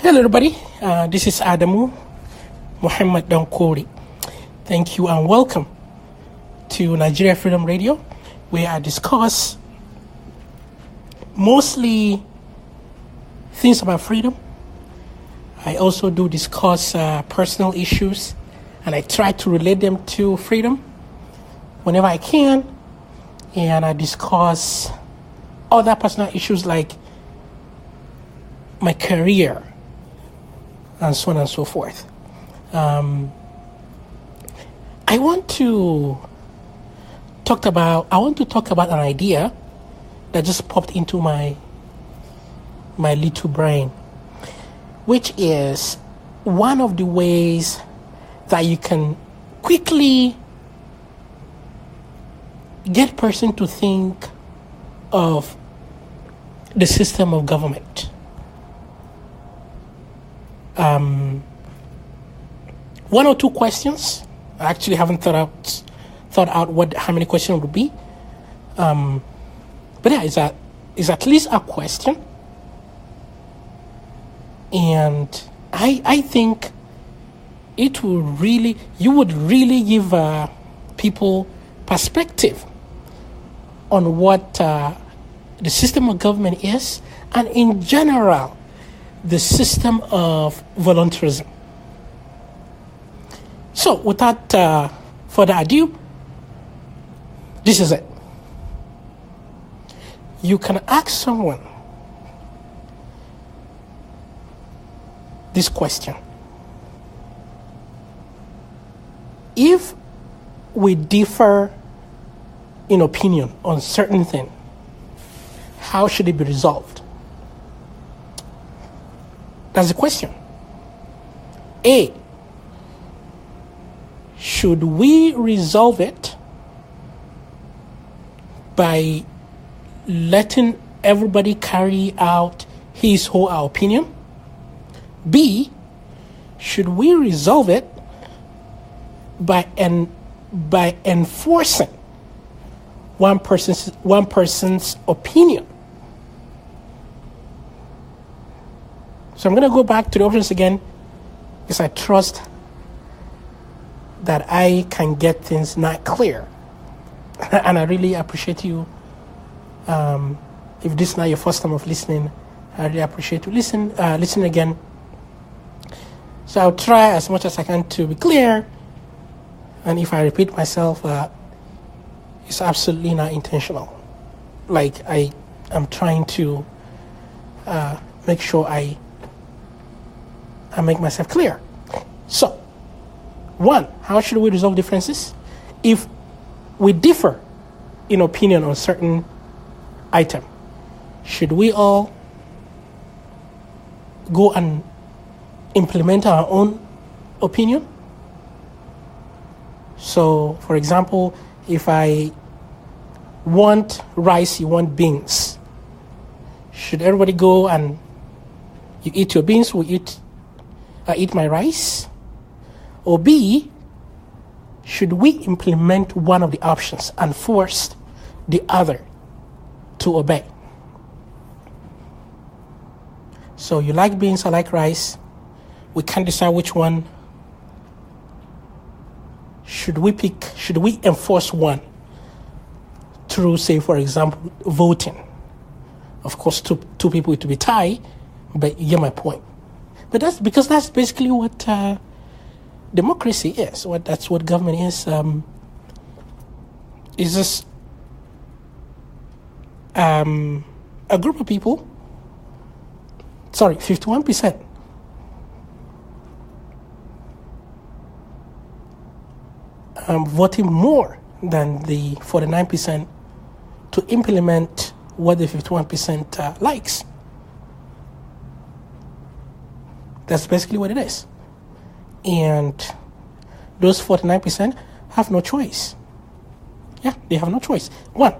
Hello, everybody. This is Adamu Muhammad Dankori. Thank you and welcome to Nigeria Freedom Radio, where I discuss mostly things about freedom. I also do discuss personal issues, and I try to relate them to freedom whenever I can. And I discuss other personal issues like my career and so on and so forth. I want to talk about an idea that just popped into my little brain, which is one of the ways that you can quickly get person to think of the system of government. One or two questions. I actually haven't thought out how many questions would be. But yeah, it's at least a question. And I think you would really give people perspective on what the system of government is, and in general, the system of voluntarism. So without further ado, this is it. You can ask someone this question: if we differ in opinion on certain thing, how should it be resolved? That's the question. A, should we resolve it by letting everybody carry out his or her opinion? B, should we resolve it by enforcing one person's opinion? So I'm going to go back to the options again, because I trust that I can get things not clear. And I really appreciate you. If this is not your first time of listening, I really appreciate you listen again. So I'll try as much as I can to be clear. And if I repeat myself, it's absolutely not intentional. Like I'm trying to make sure I make myself clear. So, 1, how should we resolve differences? If we differ in opinion on certain item, should we all go and implement our own opinion? So, for example, if I want rice, you want beans, should everybody go and you eat your beans, I eat my rice? Or B, should we implement one of the options and force the other to obey? So you like beans, I like rice. We can't decide which one. Should we enforce one through, say, for example, voting? Of course, two people to be tied, but you get my point. But that's basically what democracy is. That's what government is. Is just a group of people. 51% voting more than the 49% to implement what the 51% likes. That's basically what it is. And those 49% have no choice. Yeah, they have no choice. 1,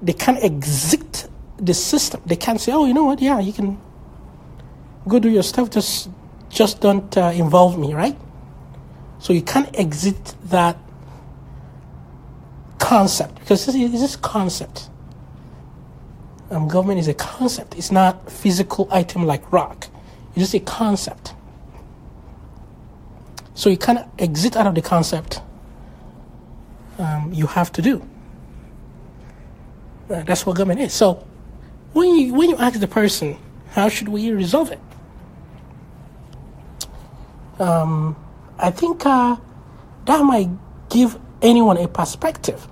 they can't exit the system. They can't say, oh, you know what, yeah, you can go do your stuff, just don't involve me, right? So you can't exit that concept, because it's this concept. Government is a concept. It's not a physical item like rock. It's just a concept. So you cannot exit out of the concept. You have to do. That's what government is. So when you ask the person, how should we resolve it? I think that might give anyone a perspective.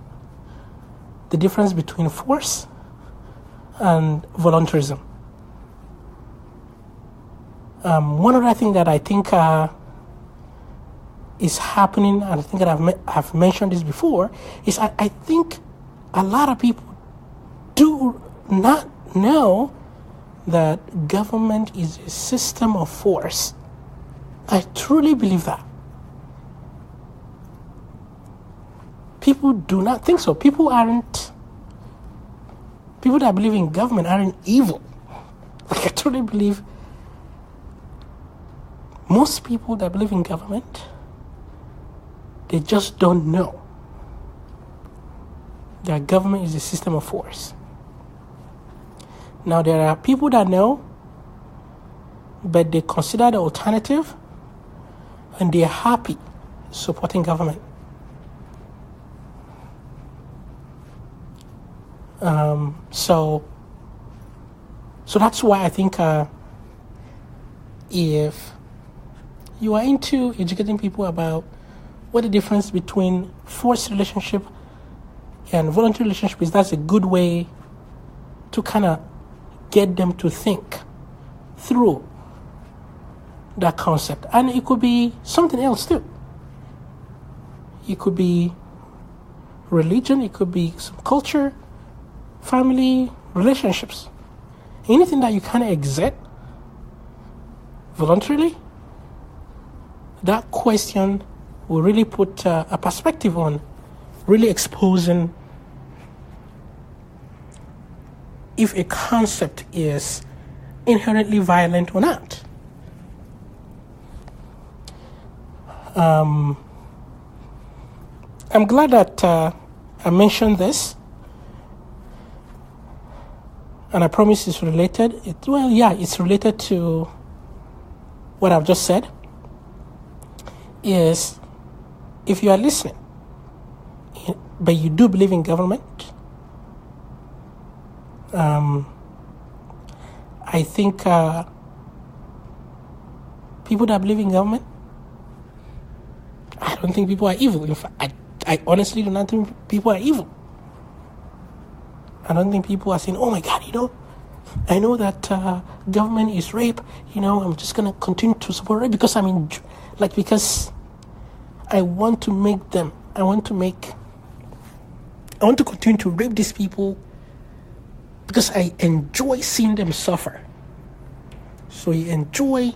The difference between force and voluntarism. One other thing that I think is happening, and I think that I've mentioned this before, is I think a lot of people do not know that government is a system of force. I truly believe that. People do not think so. People that believe in government aren't evil. Like, I truly believe most people that believe in government, they just don't know that government is a system of force. Now, there are people that know, but they consider the alternative, and they're happy supporting government. So that's why I think if you are into educating people about what the difference between forced relationship and voluntary relationship is, that's a good way to kind of get them to think through that concept. And it could be something else too. It could be religion, it could be some culture, family, relationships. Anything that you kind of exit voluntarily, that question will really put a perspective on really exposing if a concept is inherently violent or not. I'm glad that I mentioned this, and I promise it's related. It's related to what I've just said. Is if you are listening, but you do believe in government, I think people that believe in government, I don't think people are evil. In fact, I honestly do not think people are evil. I don't think people are saying, oh my God, I know that government is rape, I'm just going to continue to support rape because because I want to make them, I want to continue to rape these people because I enjoy seeing them suffer. So you enjoy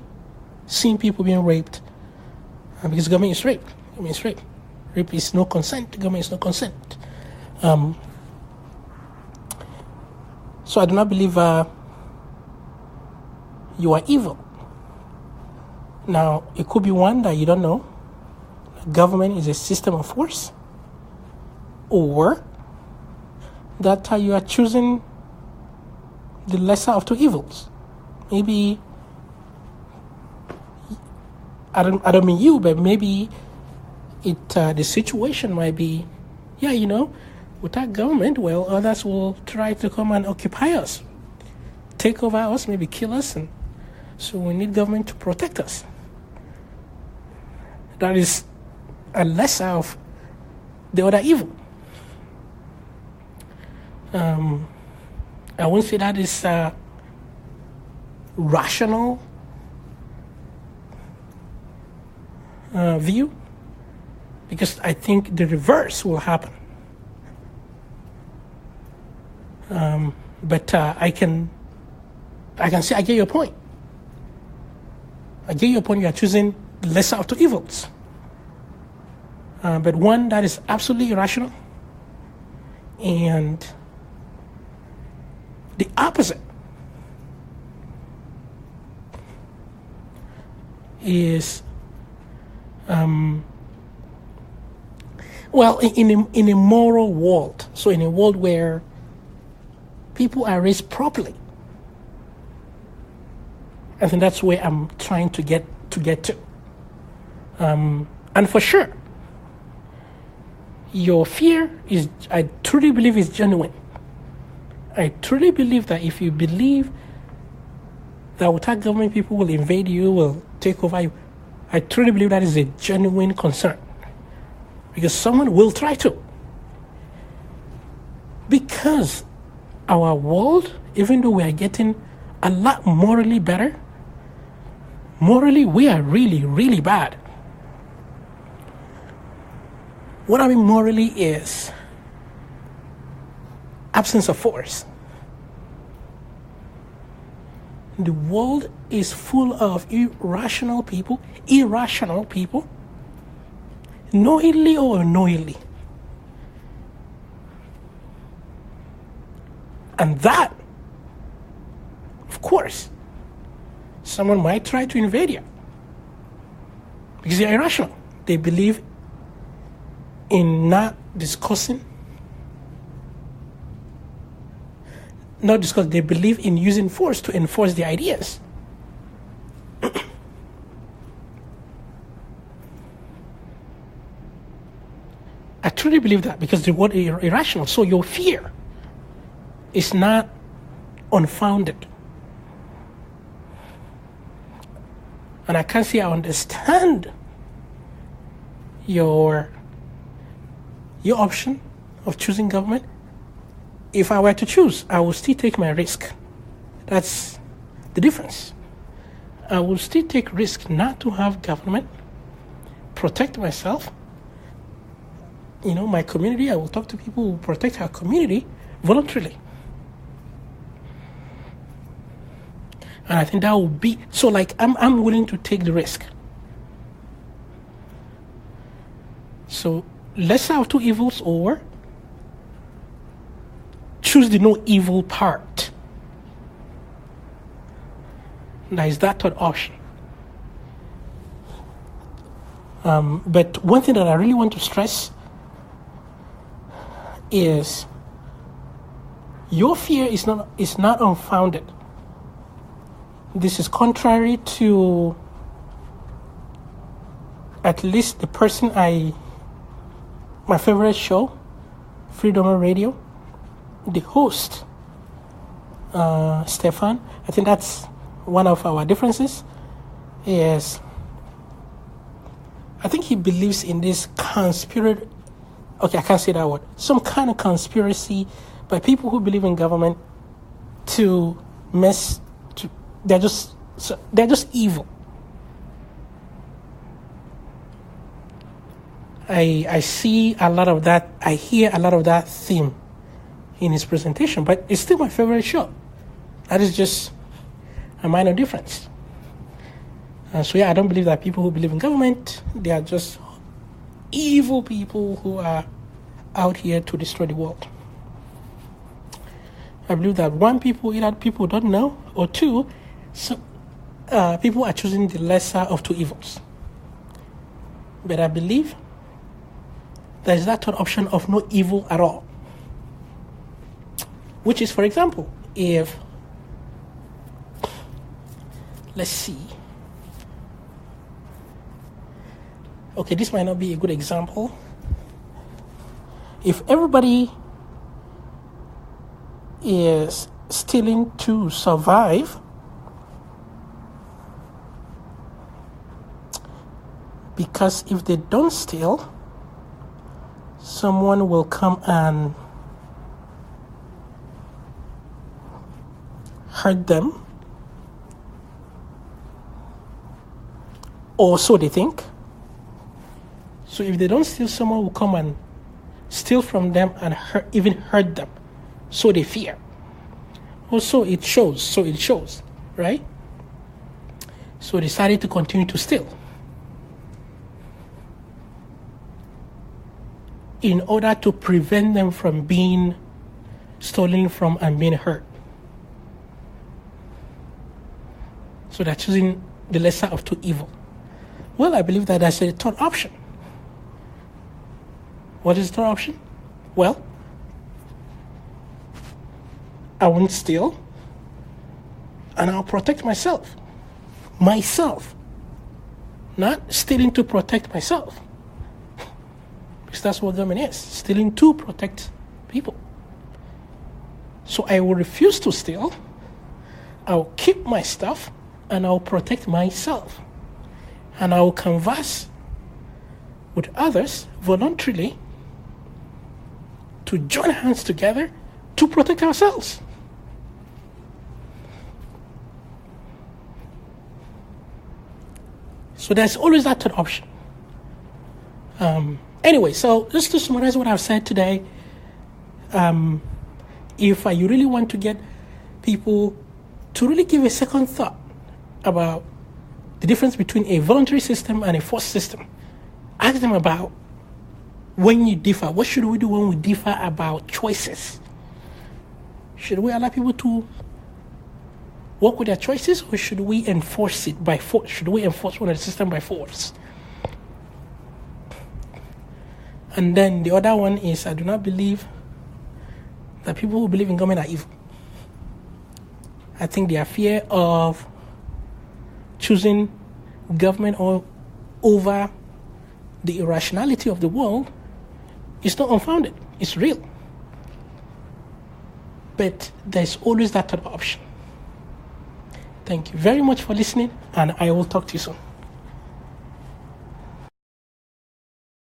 seeing people being raped because government is rape. Government is rape. Rape is no consent. Government is no consent. So I do not believe you are evil. Now, it could be one that you don't know. Government is a system of force. Or that you are choosing the lesser of two evils. Maybe, I don't mean you, but maybe the situation might be, without government, well, others will try to come and occupy us, take over us, maybe kill us, and so we need government to protect us. That is a lesser of the other evil. I won't say that is rational view, because I think the reverse will happen. But I can say I get your point. I get your point. You are choosing the lesser of two evils. But one that is absolutely irrational, and the opposite is, in a moral world. So in a world where people are raised properly. I think that's where I'm trying to get to. And for sure, your fear is, I truly believe, is genuine. I truly believe that if you believe that without government, people will invade you, will take over you, I truly believe that is a genuine concern. Because someone will try to. Because our world, even though we are getting a lot morally better, morally we are really, really bad. What I mean morally is absence of force. The world is full of irrational people, knowingly or unknowingly. And that, of course, someone might try to invade you because they're irrational. They believe in not discussing, they believe in using force to enforce their ideas. I truly believe that because the word is irrational. So your fear is not unfounded. And I can't say I understand your option of choosing government. If I were to choose, I will still take my risk. That's the difference. I will still take risk not to have government, protect myself. My community, I will talk to people who protect our community voluntarily. And I think that will be, so like I'm willing to take the risk. So lesser of two evils, or choose the no evil part. There is that third option. But one thing that I really want to stress is your fear is not unfounded. This is contrary to at least the person my favorite show, Freedom Radio, the host, Stefan. I think that's one of our differences. Is I think he believes in this conspiracy. Okay, I can't say that word. Some kind of conspiracy by people who believe in government to mess. They're just evil. I see a lot of that. I hear a lot of that theme in his presentation, but it's still my favorite show. That is just a minor difference. So I don't believe that people who believe in government, they are just evil people who are out here to destroy the world. I believe that one, either people don't know, or two, people are choosing the lesser of two evils. But I believe there is that third option of no evil at all. Which is, for example, if, let's see. Okay, this might not be a good example. If everybody is stealing to survive, because if they don't steal, someone will come and hurt them, or so they think. So if they don't steal, someone will come and steal from them and even hurt them. So they fear. Also, it shows, right? So they decided to continue to steal in order to prevent them from being stolen from and being hurt. So they're choosing the lesser of two evil. Well, I believe that that's a third option. What is the third option? Well, I won't steal, and I'll protect myself. Myself. Not stealing to protect myself. Because that's what government is. Stealing to protect people. So I will refuse to steal. I'll keep my stuff, and I'll protect myself. And I'll converse with others voluntarily to join hands together to protect ourselves. So there's always that third option. Anyway, so just to summarize what I've said today, if you really want to get people to really give a second thought about the difference between a voluntary system and a forced system, ask them about when you differ. What should we do when we differ about choices? Should we allow people to work with their choices, or should we enforce it by force? Should we enforce one of the system by force? And then the other one is, I do not believe that people who believe in government are evil. I think their fear of choosing government over the irrationality of the world is not unfounded. It's real. But there's always that third option. Thank you very much for listening, and I will talk to you soon.